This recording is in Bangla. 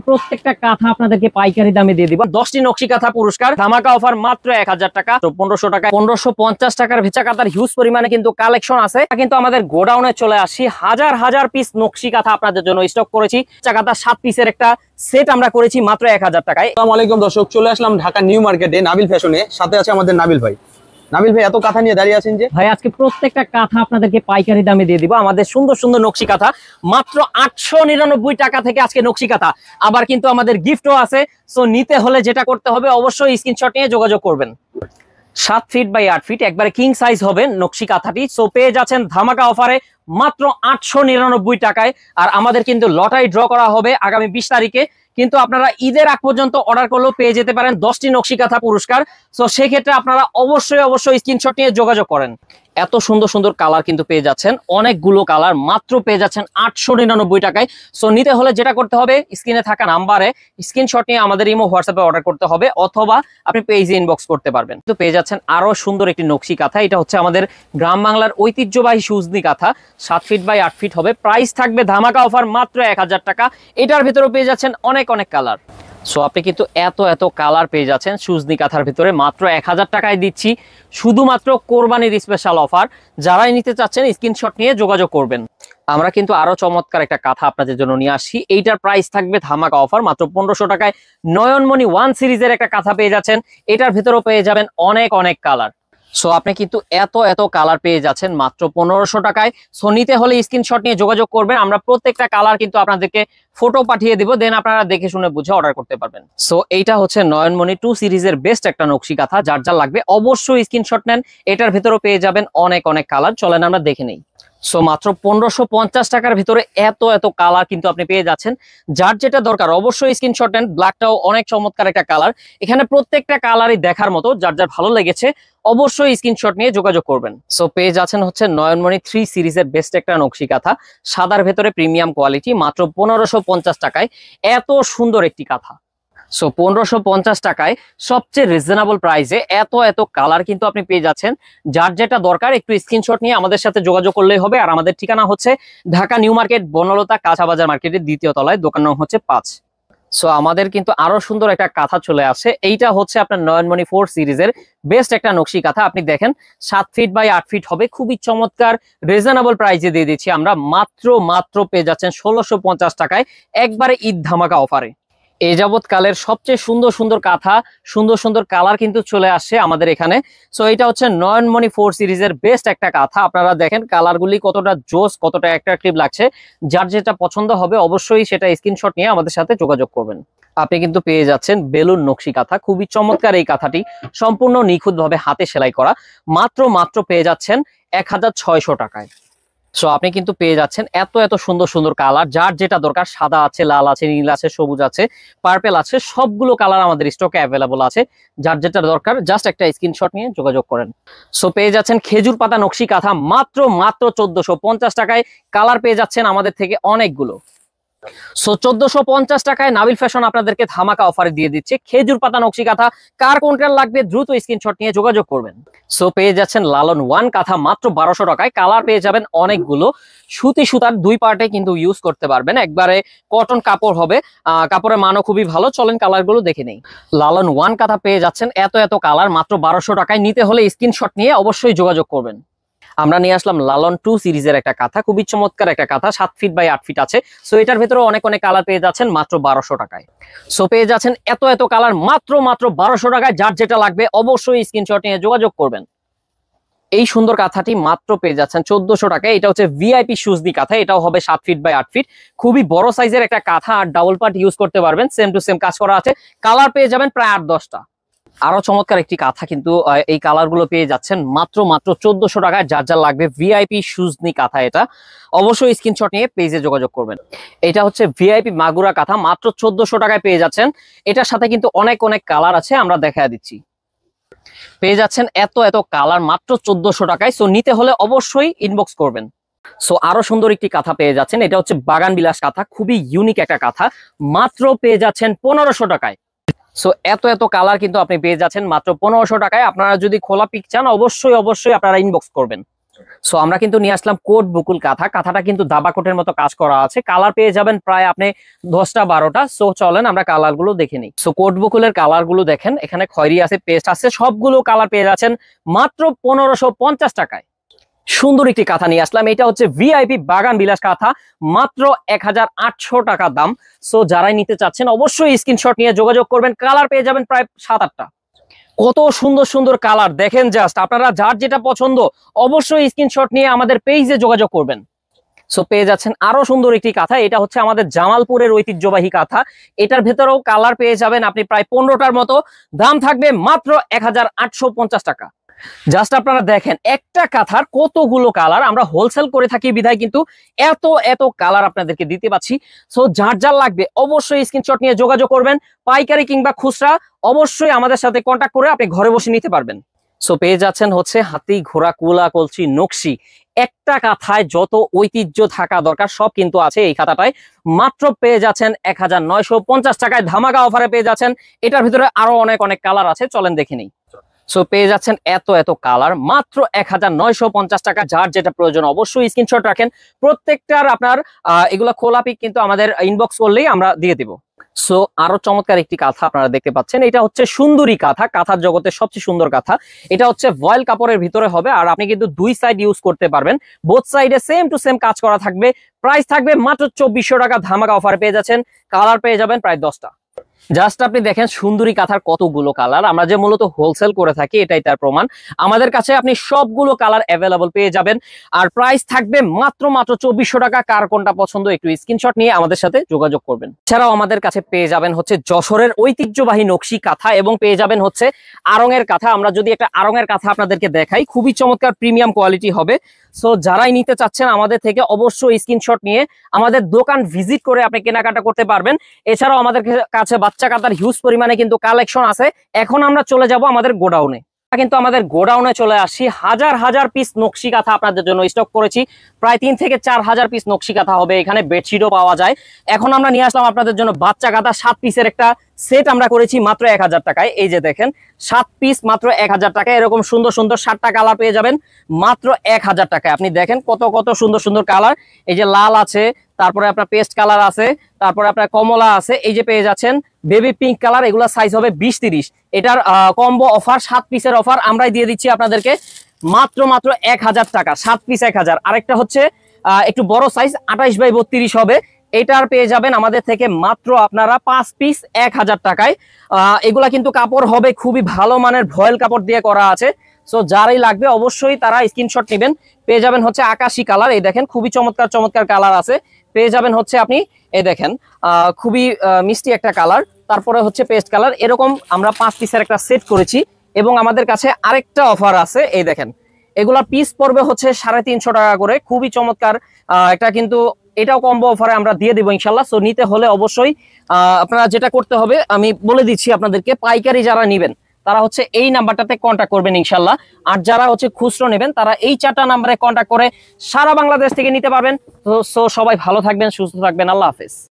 প্রত্যেকটা কাঁথা আপনাদেরকে পাইকারি দামে দিয়ে দিব। 10টি নকশি কাঁথা পুরস্কার, ধামাকা অফার মাত্র 1000 টাকা, 1500 টাকা, 1550 টাকার ভেচা কাঁথার হিউজ পরিমাণে কিন্তু কালেকশন আছে। কিন্তু আমাদের গোডাউনে চলে আসি, হাজার হাজার পিস নকশি কাঁথা আপনাদের জন্য স্টক করেছি। কাঁথা 7 পিসের একটা সেট আমরা করেছি মাত্র 1000 টাকায়। আসসালামু আলাইকুম দর্শক, চলে আসলাম ঢাকা নিউ মার্কেটে নাবিল ফ্যাশনে। সাথে আছে আমাদের নাবিল ভাই। নাবিল ভাই, এত কাঁথা নিয়ে দাঁড়িয়ে আছেন যে? ভাই আজকে প্রত্যেকটা কাঁথা আপনাদেরকে পাইকারি দামে দিয়ে দিব। আমাদের সুন্দর সুন্দর নকশি কাঁথা মাত্র 899 টাকা থেকে আজকে নকশি কাঁথা। আবার কিন্তু আমাদের গিফটও আছে। সো নিতে হলে যেটা করতে হবে, অবশ্যই স্ক্রিনশট নিয়ে যোগাযোগ করবেন। 7 ফিট বাই 8 ফিট একবারে কিং সাইজ হবে নকশি কাঁথাটি। সো পেয়ে যাচ্ছেন ধামাকা অফারে মাত্র 899 টাকায়। আর আমাদের কিন্তু লটারি ড্র করা হবে আগামী 20 তারিখে। কিন্তু আপনারা ঈদের আগ পর্যন্ত অর্ডার করলেও পেয়ে যেতে পারেন 10টি নকশি কাঁথা পুরস্কার। সো সেক্ষেত্রে আপনারা অবশ্যই স্ক্রিনশট নিয়ে যোগাযোগ করেন। এত সুন্দর সুন্দর কালার কিন্তু পেয়ে যাচ্ছেন, অনেকগুলো কালার মাত্র পেয়ে যাচ্ছেন 899 টাকায়। সো নিতে হলে যেটা করতে হবে, স্ক্রিনে থাকা নাম্বারে স্ক্রিনশট নিয়ে আমাদের ইমো হোয়াটসঅ্যাপে অর্ডার করতে হবে, অথবা আপনি পেজে ইনবক্স করতে পারবেন। তো পেয়ে যাচ্ছেন আরো সুন্দর একটি নকশি কাঁথা। এটা হচ্ছে আমাদের গ্রাম বাংলার ঐতিহ্যবাহী সুজনি কাঁথা, 7 ফিট বাই 8 ফিট হবে। প্রাইস থাকবে ধামাকা অফার মাত্র 1000 টাকা। এটার ভিতরেও পেয়ে যাচ্ছেন অনেক কালার। সো আপনি কিন্তু এত কালার পেয়ে যাচ্ছেন সুজনি কাঁথার ভিতরে মাত্র 1000 টাকায় দিচ্ছি, শুধুমাত্র কোরবানির স্পেশাল অফার। যারাই নিতে চাচ্ছেন স্ক্রিনশট নিয়ে যোগাযোগ করবেন। আমরা কিন্তু আরো চমৎকার একটা কাঁথা আপনাদের জন্য নিয়ে আসি। এইটার প্রাইস থাকবে ধামাকা অফার মাত্র 1500 টাকায়। নয়নমণি 1 সিরিজের একটা কাঁথা পেয়ে যাচ্ছেন। এটার ভিতরেও পেয়ে যাবেন অনেক কালার। সো আপনি কিন্তু এত কালার পেয়ে যাচ্ছেন মাত্র 1500 টাকায়। সো নিতে হলে স্ক্রিনশট নিয়ে যোগাযোগ করবেন। আমরা প্রত্যেকটা কালার কিন্তু আপনাদেরকে ফটো পাঠিয়ে দিব, দেন আপনারা দেখে শুনে বুঝে অর্ডার করতে পারবেন। সো এইটা হচ্ছে নয়নমণি 2 সিরিজের বেস্ট একটা নকশি কাঁথা। যার যা লাগবে অবশ্যই স্ক্রিনশট নেন। এটার ভিতরেও পেয়ে যাবেন অনেক কালার। চলেন আমরা দেখে নেই। সো মাত্র 1550 টাকার ভিতরে এত কালার কিন্তু আপনি পেয়ে যাচ্ছেন। যার যেটা দরকার অবশ্যই স্ক্রিনশট নেন। ব্ল্যাকটাও অনেক চমৎকার একটা কালার। এখানে প্রত্যেকটা কালারই দেখার মতো, যার ভালো লেগেছে অবশ্যই স্ক্রিনশট নিয়ে যোগাযোগ করবেন। সো পেয়ে যাচ্ছেন হচ্ছে নয়নমণি 3 সিরিজের বেস্ট একটা নকশি কাঁথা, সাদার ভেতরে প্রিমিয়াম কোয়ালিটি, মাত্র 1550 টাকায়। এত সুন্দর একটি কাঁথা। সো 1550 টাকায় সবচেয়ে রিজনেবল প্রাইসে এত কালার কিন্তু আপনি পেয়ে যাচ্ছেন। যার যেটা দরকার একটু স্ক্রিনশট নিয়ে আমাদের সাথে যোগাযোগ করলেই হবে। আর আমাদের ঠিকানা হচ্ছে ঢাকা নিউ মার্কেট, বনলতা কাঁচা বাজার মার্কেটের 2য় তলায়, দোকান নং হচ্ছে 5। সো আমাদের কিন্তু আরো সুন্দর একটা কাঁথা চলে আসে। এইটা হচ্ছে আপনার নয়নমণি 4 সিরিজের বেস্ট একটা নকশি কাঁথা। আপনি দেখেন 7 ফিট বাই 8 ফিট হবে, খুবই চমৎকার রিজনেবল প্রাইসে দিয়ে দিচ্ছি আমরা। মাত্র পেয়ে যাচ্ছেন 1650 টাকায়, একবারে ঈদ ধামাকা অফারে। এই যাবৎকালের সবচেয়ে সুন্দর কাঁথা, সুন্দর কালার কিন্তু চলে আসছে আমাদের এখানে। সো এটা হচ্ছে নয়নমণি 4 সিরিজের বেস্ট একটা কাঁথা। আপনারা দেখেন কালারগুলি কতটা জোস, কতটা অ্যাট্রাকটিভ লাগছে। যার যেটা পছন্দ হবে অবশ্যই সেটা স্ক্রিনশট নিয়ে আমাদের সাথে যোগাযোগ করবেন। আপনি কিন্তু পেয়ে যাচ্ছেন বেলুন নকশি কাঁথা, খুবই চমৎকার এই কাঁথাটি, সম্পূর্ণ নিখুঁতভাবে হাতে সেলাই করা। মাত্র পেয়ে যাচ্ছেন 1600 টাকায়। সো আপনি কিন্তু পেয়ে যাচ্ছেন এত সুন্দর কালার। যার যেটা দরকার, সাদা আছে, লাল আছে, নীল আছে, সবুজ আছে, পার্পেল আছে, সবগুলো কালার আমাদের স্টকে অ্যাভেলেবল আছে। যার যেটা দরকার জাস্ট একটা স্ক্রিনশট নিয়ে যোগাযোগ করেন। সো পেয়ে যাচ্ছেন খেজুর পাতা নকশি কাঁথা মাত্র 1450 টাকায়। কালার পেয়ে যাচ্ছেন আমাদের থেকে অনেকগুলো। সো 1450 টাকায় নাবিল ফ্যাশন আপনাদেরকে ধামাকা অফারে দিয়ে দিচ্ছে খেজুর পাতা নকশি কাঁথা। কার কোনটা লাগবে দ্রুত স্ক্রিনশট নিয়ে যোগাযোগ করবেন। সো পেয়ে যাচ্ছেন লালন 1 কাঁথা মাত্র 1200 টাকায়। কালার পেয়ে যাবেন অনেকগুলো। সুতি সুতার 2 পার্টে কিন্তু ইউজ করতে পারবেন, একবারে কটন কাপড় হবে। কাপড়ের মানও খুবই ভালো। চলেন কালারগুলো দেখে নেই। লালন 1 কাঁথা পেয়ে যাচ্ছেন এত কালার মাত্র 1200 টাকায়। নিতে হলে স্ক্রিনশট নিয়ে অবশ্যই যোগাযোগ করবেন। আমরা নিয়ে আসলাম লালন 2 সিরিজের একটা কাঁথা, খুবই চমৎকার একটা কাঁথা, 7 ফিট বাই 8 ফিট আছে। সো এটার ভিতরে অনেক কালার পেয়ে যাচ্ছেন মাত্র 1200 টাকায়। সো পেয়ে যাচ্ছেন এত কালার মাত্র 1200 টাকায়। যার যেটা লাগবে অবশ্যই স্ক্রিনশট নিয়ে যোগাযোগ করবেন। এই সুন্দর কাঁথাটি মাত্র পেয়ে যাচ্ছেন 1400 টাকায়। এটা হচ্ছে ভিআইপি সুজনি কাঁথা, এটাও হবে 7 ফিট বাই 8 ফিট, খুবই বড় সাইজের একটা কাঁথা। আর ডাবল পার্ট ইউজ করতে পারবেন, সেম টু সেম কাজ করা আছে। কালার পেয়ে যাবেন প্রায় 8-10টা। আরো চমৎকার একটি কাঁথা কিন্তু এই কালার গুলো পেয়ে যাচ্ছেন মাত্র 1400 টাকায়। যার যা লাগবে ভিআইপি সুজনি কাঁথা, এটা অবশ্যই স্ক্রিনশট নিয়ে পেজে যোগাযোগ করবেন। এটা হচ্ছে ভিআইপি মাগুরা কাঁথা, মাত্র 1400 টাকায় পেয়ে যাচ্ছেন। এটার সাথে কিন্তু অনেক কালার আছে, আমরা দেখা দিচ্ছি। পেয়ে যাচ্ছেন এত কালার মাত্র 1400 টাকায়। সো নিতে হলে অবশ্যই ইনবক্স করবেন। সো আরো সুন্দর একটি কাঁথা পেয়ে যাচ্ছেন। এটা হচ্ছে বাগান বিলাস কাঁথা, খুবই ইউনিক একটা কাঁথা, মাত্র পেয়ে যাচ্ছেন 1500 টাকায়। সো এত কালার কিন্তু আপনি পেয়ে যাচ্ছেন মাত্র 1500 টাকায়। আপনারা যদি খোলা পিক চান অবশ্যই আপনারা ইনবক্স করবেন। সো আমরা কিন্তু নিয়ে আসলাম কোট বুকুল কাঁথা। কাঁথাটা কিন্তু দাবা কোটের মতো কাজ করা আছে। কালার পেয়ে যাবেন প্রায় আপনি 10টা 12টা। সো চলেন আমরা কালার গুলো দেখে নিই। সো কোট বুকুলের কালার গুলো দেখেন, এখানে খয়েরি আছে, পেস্ট আছে, সবগুলো কালার পেয়ে যাচ্ছেন মাত্র 1550 টাকায়। সুন্দর একটি কাঁথা নিয়ে আসলাম, এটা হচ্ছে ভিআইপি বাগান বিলাস কাঁথা, মাত্র 1800 টাকা দাম। সো যারাই নিতে চাচ্ছেন অবশ্যই স্ক্রিনশট নিয়ে যোগাযোগ করবেন। কালার পেয়ে যাবেন প্রায় 7-8টা। কত সুন্দর সুন্দর কালার দেখেন, জাস্ট আপনারা যার যেটা পছন্দ অবশ্যই স্ক্রিনশট নিয়ে আমাদের পেজে যোগাযোগ করবেন। সো পেয়ে যাচ্ছেন আরো সুন্দর একটি কাঁথা, এটা হচ্ছে আমাদের জামালপুরের ঐতিহ্যবাহী কাঁথা। এটার ভেতরেও কালার পেয়ে যাবেন আপনি প্রায় 15টার মতো। দাম থাকবে মাত্র 1850 টাকা। জাস্ট আপনারা দেখেন একটা কাঁথার কতগুলো কালার, আমরা হোলসেল করে থাকি বিধায় কিন্তু এত এত কালার আপনাদেরকে দিতে পাচ্ছি। সো যার যার লাগবে অবশ্যই স্ক্রিনশট নিয়ে যোগাযোগ করবেন। পাইকারি কিংবা খুচরা অবশ্যই আমাদের সাথে কন্ট্যাক্ট করে আপনি ঘরে বসে নিতে পারবেন। সো পেয়ে যাচ্ছেন হচ্ছে হাতি ঘোড়া কুলা কলসি নকশি, একটা কাঁথায় যত ঐতিহ্য থাকা দরকার সব কিন্তু আছে এই খাতাটায়। মাত্র পেয়ে যাচ্ছেন 1950 টাকায়, ধামাকা অফারে পেয়ে যাচ্ছেন। এটার ভিতরে আরো অনেক অনেক কালার আছে, চলেন দেখে নিই। সো পেয়ে যাচ্ছেন এত এত কালার মাত্র 1950 টাকা। যার যেটা প্রয়োজন অবশ্যই স্ক্রিনশট রাখেন। প্রত্যেকটার আপনার এগুলা খোলা পিক কিন্তু আমাদের ইনবক্স করলেই আমরা দিয়ে দিব। সো আরো চমৎকার একটি কাঁথা আপনারা দেখতে পাচ্ছেন, এটা হচ্ছে সুন্দরী কাঁথা, কাঁথার জগতের সবচেয়ে সুন্দর কাঁথা। এটা হচ্ছে ভয়েল কাপড়ের ভিতরে হবে, আর আপনি কিন্তু দুই সাইড ইউজ করতে পারবেন। বোথ সাইডে সেম টু সেম কাজ করা থাকবে। প্রাইস থাকবে মাত্র 2400 টাকা। ধামাকা অফারে পেয়ে যাচ্ছেন। কালার পেয়ে যাবেন প্রায় 10টা। জাস্ট আপনি দেখেন সুন্দরী কাঁথার কতগুলো কালার, আমরা যে মূলত হোলসেল করে থাকি এটাই তার প্রমাণ। আমাদের কাছে আপনি সবগুলো কালার অ্যাভেলেবল পেয়ে যাবেন, আর প্রাইস থাকবে মাত্র 2400 টাকা। কার কোনটা পছন্দ একটু স্ক্রিনশট নিয়ে আমাদের সাথে যোগাযোগ করবেন। এছাড়াও আমাদের কাছে পেয়ে যাবেন হচ্ছে যশোরের ঐতিহ্যবাহী নকশি কাঁথা, এবং পেয়ে যাবেন হচ্ছে আড়ং-এর কাঁথা। আমরা যদি একটা আড়ং-এর কাঁথা আপনাদেরকে দেখাই, খুবই চমৎকার প্রিমিয়াম কোয়ালিটি হবে। সো যারাই নিতে চাচ্ছেন আমাদের থেকে অবশ্যই স্ক্রিনশট নিয়ে আমাদের দোকান ভিজিট করে আপনি কেনাকাটা করতে পারবেন। এছাড়াও আমাদের কাছে বাচ্চা কাঁথার হিউজ পরিমাণে কিন্তু কালেকশন আছে। এখন আমরা চলে যাব আমাদের গোডাউনে। কিন্তু আমাদের গোডাউনে চলে আসি, হাজার হাজার পিস নকশি কাঁথা আপনাদের জন্য স্টক করেছি। প্রায় 3 থেকে 4000 পিস নকশি কাঁথা হবে। এখানে বেডশিটও পাওয়া যায়। এখন আমরা নিয়ে আসলাম আপনাদের জন্য বাচ্চা কাঁথা 7 পিসের একটা সেট আমরা করেছি মাত্র 1000 টাকায়। এই যে দেখেন 7 পিস মাত্র 1000 টাকায়। এরকম সুন্দর সুন্দর 7টা কালার পেয়ে যাবেন মাত্র 1000 টাকায়। আপনি দেখেন কত কত সুন্দর সুন্দর কালার। এই যে লাল আছে, তারপরে আপনার পেস্ট কালার আছে, তারপরে আপনার কমলা আছে, এই যে পেয়ে যাচ্ছেন বেবি পিঙ্ক কালার। এগুলা সাইজ হবে 20-30। এটার কম্বো অফার 7 পিসের অফার আমরাই দিয়ে দিচ্ছি আপনাদেরকে মাত্র 1000 টাকা। 7 পিস 1000। আরেকটা হচ্ছে একটু বড় সাইজ 28x32 হবে, এটার পেয়ে যাবেন আমাদের থেকে মাত্র আপনারা 5 পিস 1000 টাকায়। এগুলা কিন্তু কাপড় হবে খুবই ভালো মানের ভয়েল কাপড় দিয়ে করা আছে। সো যারাই লাগবে অবশ্যই তারা স্ক্রিনশট নেবেন। পেয়ে যাবেন হচ্ছে আকাশি কালার, এই দেখেন খুবই চমৎকার চমৎকার কালার আছে। পেয়ে যাবেন হচ্ছে আপনি এই দেখেন খুবই মিষ্টি একটা কালার, তারপরে হচ্ছে পেস্ট কালার। এরকম আমরা 5 পিসের একটা সেট করেছি, এবং আমাদের কাছে আরেকটা অফার আছে। এই দেখেন এগুলা পিস পড়বে হচ্ছে 350 টাকা করে। খুবই চমৎকার এটা, কিন্তু এটাও কম্বো অফারে আমরা দিয়ে দিব ইনশাল্লাহ। সো নিতে হলে অবশ্যই আপনারা যেটা করতে হবে আমি বলে দিচ্ছি আপনাদেরকে, পাইকারি যারা নেবেন তারা হচ্ছে এই নাম্বারটাতে কন্ট্যাক্ট করবেন ইনশাল্লাহ। আর যারা হচ্ছে খুচরো নেবেন তারা এই 4টা নাম্বারে কন্ট্যাক্ট করে সারা বাংলাদেশ থেকে নিতে পারবেন। তো সবাই ভালো থাকবেন, সুস্থ থাকবেন। আল্লাহ হাফেজ।